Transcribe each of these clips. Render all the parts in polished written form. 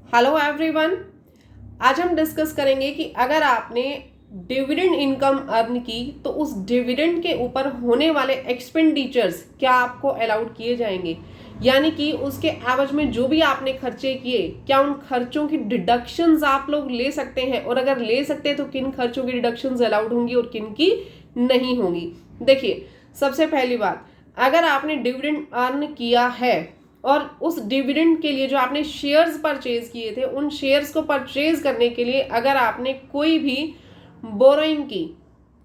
Hello everyone, आज हम discuss करेंगे कि अगर आपने डिविडेंड इनकम अर्न की तो उस डिविडेंड के ऊपर होने वाले एक्सपेंडिचर्स क्या आपको अलाउड किए जाएंगे, यानी कि उसके एवज में जो भी आपने खर्चे किए क्या उन खर्चों की डिडक्शंस आप लोग ले सकते हैं, और अगर ले सकते हैं तो किन खर्चों की डिडक्शंस अलाउड होंगी और किन की नहीं होंगी। देखिए, सबसे पहली बात, अगर आपने डिविडेंड अर्न किया है और उस डिविडेंड के लिए जो आपने शेयर्स परचेज किए थे, उन शेयर्स को परचेज करने के लिए अगर आपने कोई भी बोरोइंग की,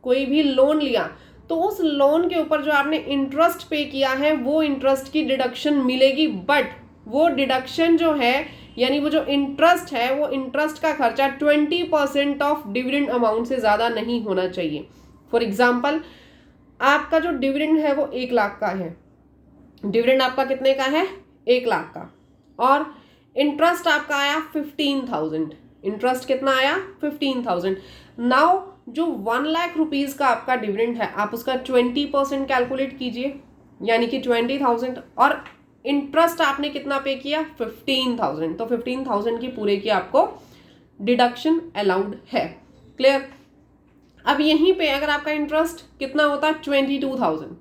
कोई भी लोन लिया, तो उस लोन के ऊपर जो आपने इंटरेस्ट पे किया है वो इंटरेस्ट की डिडक्शन मिलेगी। बट वो डिडक्शन जो है, यानी वो जो इंटरेस्ट है, वो इंटरेस्ट का खर्चा 20% ऑफ डिविडेंड अमाउंट से ज़्यादा नहीं होना चाहिए। फॉर एग्जाम्पल, आपका जो डिविडेंड है वो 1 लाख का है, डिविडेंड आपका कितने का है? 1 लाख का, और इंटरेस्ट आपका आया 15,000। इंटरेस्ट कितना आया? 15,000। नाउ जो 1 लाख रुपीज का आपका डिविडेंड है, आप उसका 20% कैलकुलेट कीजिए, यानी कि 20,000, और इंटरेस्ट आपने कितना पे किया? 15,000। तो 15,000 की पूरे की आपको डिडक्शन अलाउड है। क्लियर? अब यहीं पे अगर आपका इंटरेस्ट कितना होता? 22,000।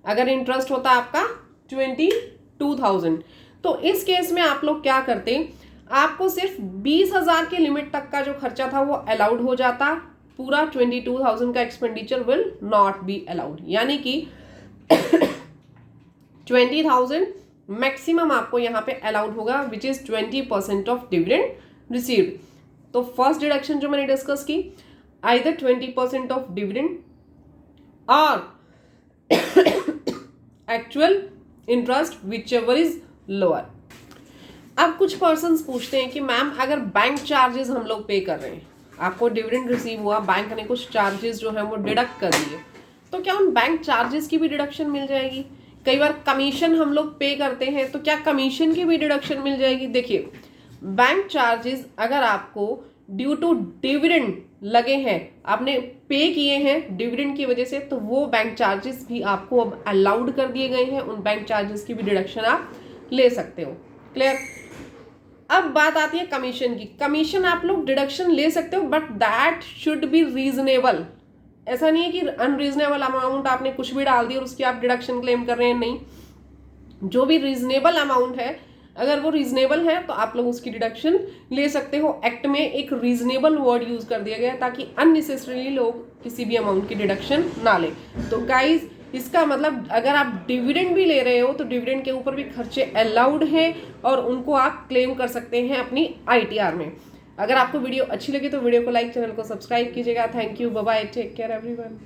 अगर इंटरेस्ट होता आपका 22,000, तो इस केस में आप लोग क्या करते? आपको सिर्फ 20,000 के लिमिट तक का जो खर्चा था वो अलाउड हो जाता, पूरा 22,000 का expenditure will not be allowed, यानी कि 20,000 मैक्सिमम आपको यहाँ पे अलाउड होगा, which is 20% of dividend received. तो फर्स्ट डिडक्शन जो मैंने डिस्कस की, आइदर 20% ऑफ डिविडेंड और actual interest, which ever is lower. अब कुछ पर्सन्स पूछते हैं कि मैम, अगर बैंक चार्जेस हम लोग पे कर रहे हैं, आपको डिविडेंड रिसीव हुआ, बैंक ने कुछ चार्जेस जो है वो डिडक्ट कर दिए, तो क्या उन बैंक चार्जेस की भी डिडक्शन मिल जाएगी? कई बार कमीशन हम लोग पे करते हैं, तो क्या कमीशन की भी डिडक्शन मिल जाएगी? देखिए, बैंक चार्जेस अगर आपको ड्यू टू डिविडेंड लगे हैं, आपने पे किए हैं डिविडेंड की वजह से, तो वो बैंक चार्जेस भी आपको अब अलाउड कर दिए गए हैं, उन बैंक चार्जेस की भी डिडक्शन आप ले सकते हो। क्लियर? अब बात आती है कमीशन की। कमीशन आप लोग डिडक्शन ले सकते हो, but that should be reasonable. ऐसा नहीं है कि अनरीजनेबल अमाउंट आपने कुछ भी डाल दी और उसकी आप डिडक्शन क्लेम कर रहे हैं, नहीं। जो भी रीजनेबल अमाउंट है, अगर वो रीजनेबल है तो आप लोग उसकी डिडक्शन ले सकते हो। एक्ट में एक रीजनेबल वर्ड यूज कर दिया गया ताकि अननेसेसरीली लोग किसी भी अमाउंट की डिडक्शन ना ले। तो गाइज, इसका मतलब अगर आप डिविडेंड भी ले रहे हो तो डिविडेंड के ऊपर भी खर्चे अलाउड हैं और उनको आप क्लेम कर सकते हैं अपनी ITR में। अगर आपको वीडियो अच्छी लगी तो वीडियो को लाइक, चैनल को सब्सक्राइब कीजिएगा। Thank you, bye bye, take care everyone.